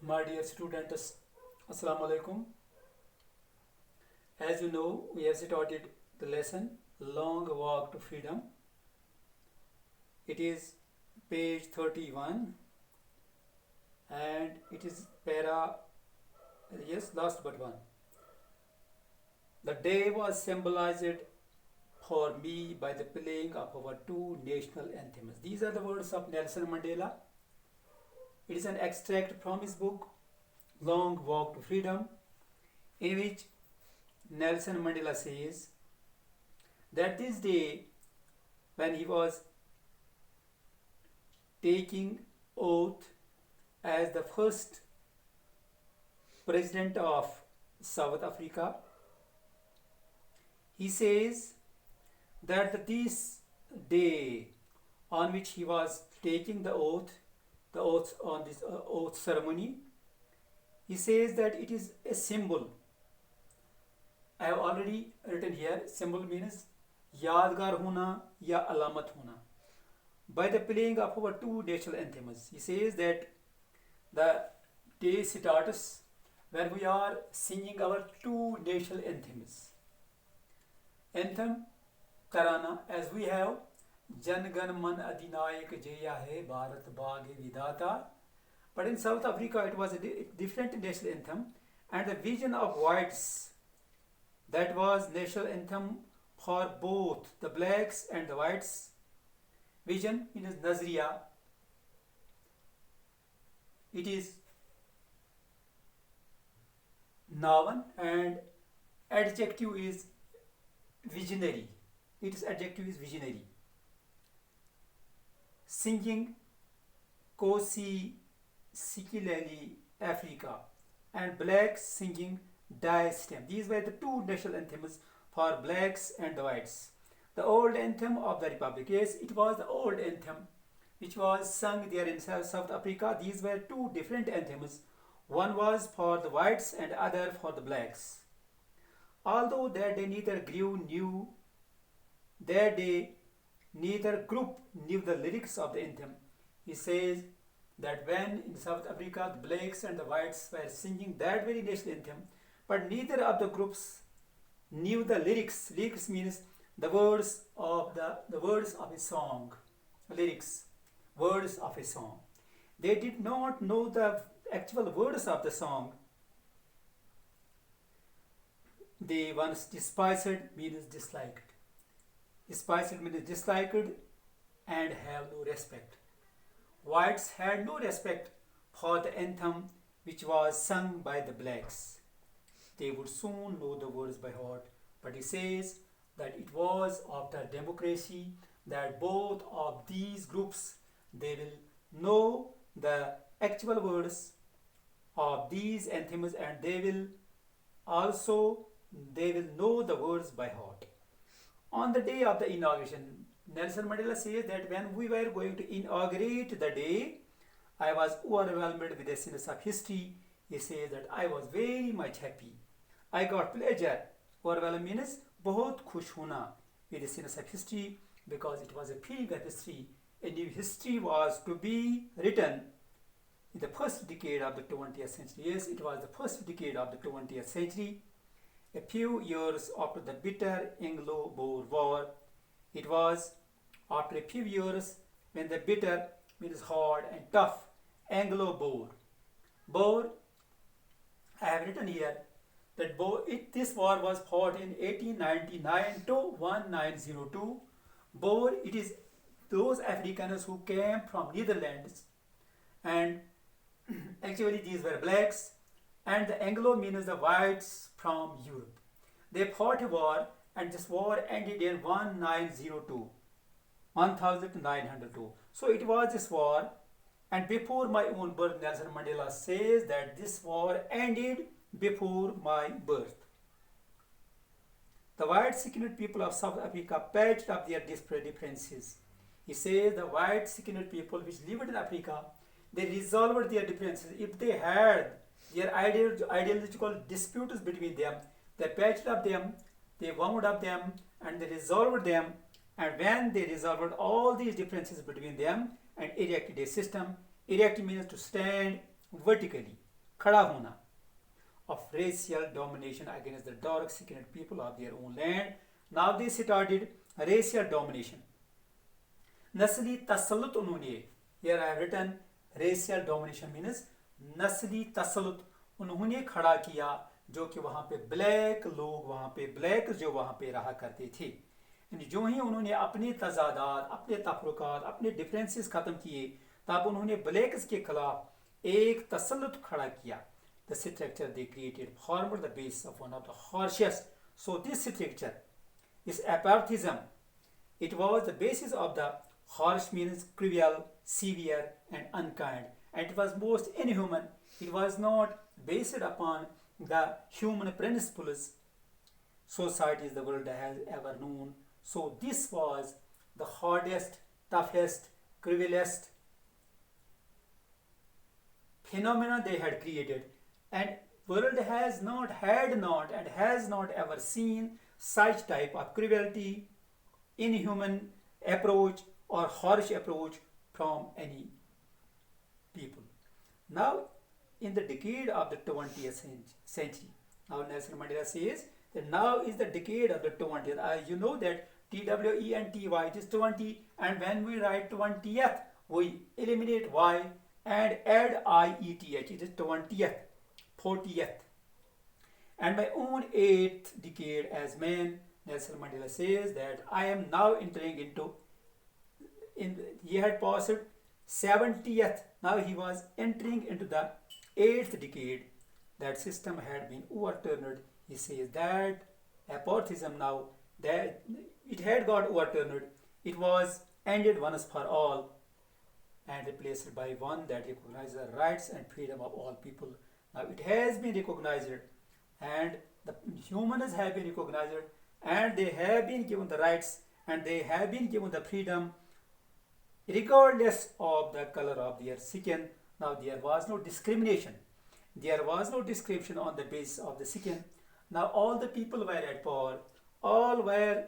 My dear students, Assalamu alaikum. As you know, we have started the lesson Long Walk to Freedom. It is page 31 and it is last but one. The day was symbolized for me by the playing of our two national anthems. These are the words of Nelson Mandela. It is an extract from his book Long Walk to Freedom, in which Nelson Mandela says that this day, when he was taking oath as the first president of South Africa, he says that this day on which he was taking the oath on this oath ceremony, he says that it is a symbol. I have already written here, symbol means यादगार होना या alamat होना. By the playing of our two national anthems, he says that the day starts when we are singing our two national anthems. Anthem Tarana, as we have Jan Gan Man Adinayak Jaya Hai Bharat Bhage Vidata. But in South Africa it was a different national anthem, and the vision of whites, that was national anthem for both the blacks and the whites. Vision is Nazriya. It is noun and adjective is visionary. Its adjective is visionary. Singing Kosi Sikileli Africa and blacks singing Diastem. These were the two national anthems for blacks and the whites. The old anthem of the Republic. Yes, it was the old anthem which was sung there in South Africa. These were two different anthems. One was for the whites and other for the blacks. Although that day neither group knew the lyrics of the anthem. He says that when in South Africa the blacks and the whites were singing that very national anthem, but neither of the groups knew the lyrics. Lyrics means the words of a song. Lyrics, words of a song. They did not know the actual words of the song. They once despised means disliked. Despised means disliked and have no respect. Whites had no respect for the anthem which was sung by the blacks. They would soon know the words by heart, but he says that it was after democracy that both of these groups, they will know the actual words of these anthems, and they will know the words by heart. On the day of the inauguration, Nelson Mandela says that when we were going to inaugurate the day, I was overwhelmed with a sense of history. He says that I was very much happy. I got pleasure. Overwhelmed means बहुत खुश होना with a sense of history, because it was a feeling of history. A new history was to be written in the first decade of the 20th century. Yes, it was the first decade of the 20th century. A few years after the bitter Anglo-Boer War, it was after a few years when the bitter means hard and tough Anglo-Boer. Boer, I have written here that this war was fought in 1899 to 1902. Boer, it is those Africans who came from Netherlands, and actually these were blacks, and the Anglo means the whites from Europe. They fought a war, and this war ended in 1902. So it was this war, and before my own birth, Nelson Mandela says that this war ended before my birth. The white skinned people of South Africa patched up their differences. He says the white skinned people which lived in Africa, they resolved their differences. If they had their ideological disputes between them, they patched up them, they wound up them, and they resolved them. And when they resolved all these differences between them and erected a system, erect means to stand vertically. खड़ा होना, of racial domination against the dark-skinned people of their own land. Now they started racial domination. नस्ली तसल्लुत उन्होंने, here I have written racial domination means नस्ली तसल्लुत उन्होंने खड़ा किया, जो कि वहाँ पे ब्लैक लोग, वहाँ पे ब्लैक जो वहाँ पे रहा करते थे, जो ही उन्होंने अपने तजादात, अपने तफरुकात, अपने डिफरेंसेस ख़त्म किए, तब उन्होंने ब्लैक्स के खिलाफ एक तसल्लुत खड़ा किया. The structure they created formed the base of one of the harshest. So this structure is aparthism. It was the basis of the harsh means cruel, severe and unkind, and it was most inhuman. It was not based upon the human principles societies the world has ever known. So this was the hardest, toughest, cruelest phenomena they had created, and world has not and has not ever seen such type of cruelty, inhuman approach or harsh approach from any people. Now, in the decade of the 20th century, now Nelson Mandela says that now is the decade of the 20th. You know that TWENTY, it is 20, and when we write 20th, we eliminate Y and add IETH, it is 20th, 40th. And my own 8th decade as man, Nelson Mandela says that I am now entering into, he had passed 70th, now he was entering into the 8th decade. That system had been overturned. He says that aparthism now, that it had got overturned, it was ended once for all and replaced by one that recognizes the rights and freedom of all people. Now it has been recognized, and the humans have been recognized, and they have been given the rights, and they have been given the freedom regardless of the color of their skin. Now there was no discrimination. There was no discrimination on the basis of the skin. Now all the people were at par. All were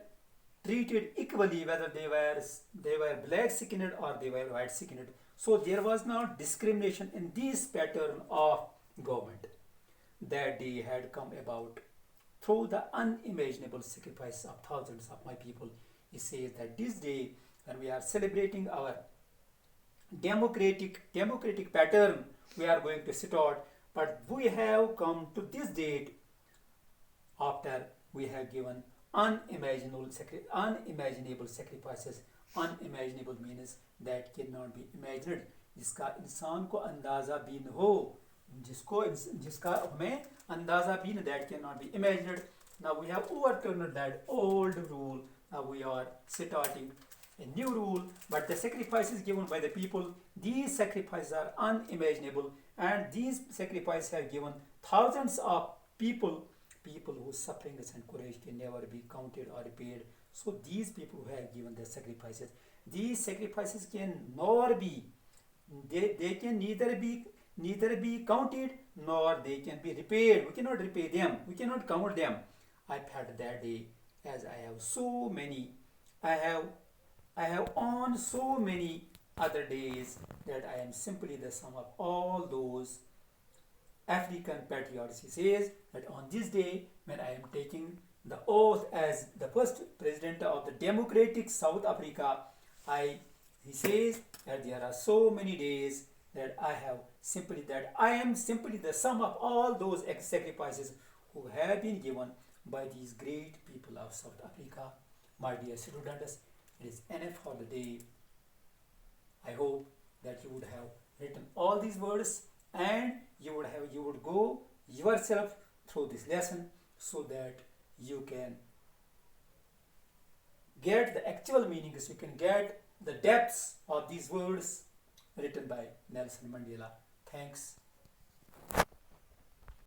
treated equally, whether they were black skinned or they were white skinned. So there was no discrimination in this pattern of government. That day had come about through the unimaginable sacrifice of thousands of my people. He says that this day, when we are celebrating our democratic pattern, we are going to start, but we have come to this date after we have given unimaginable sacrifices. Unimaginable means that cannot be imagined, जिसका इंसान को अंदाज़ा भी न हो, जिसका हमें अंदाज़ा भी न, that cannot be imagined. Now we have overturned that old rule. Now we are starting a new rule, but the sacrifices given by the people, these sacrifices are unimaginable, and these sacrifices have given thousands of people whose sufferings and courage can never be counted or repaid. So these people who have given their sacrifices, these sacrifices can nor be, they can neither be counted nor they can be repaid. We cannot repay them, we cannot count them. I felt that day, as I have so many, I have on so many other days, that I am simply the sum of all those African patriots. He says that on this day, when I am taking the oath as the first president of the democratic South Africa, he says that there are so many days that I am simply the sum of all those sacrifices who have been given by these great people of South Africa. My dear students, it is enough for the day. I hope that you would have written all these words, and you would go yourself through this lesson, so that you can get the actual meanings, you can get the depths of these words written by Nelson Mandela. Thanks.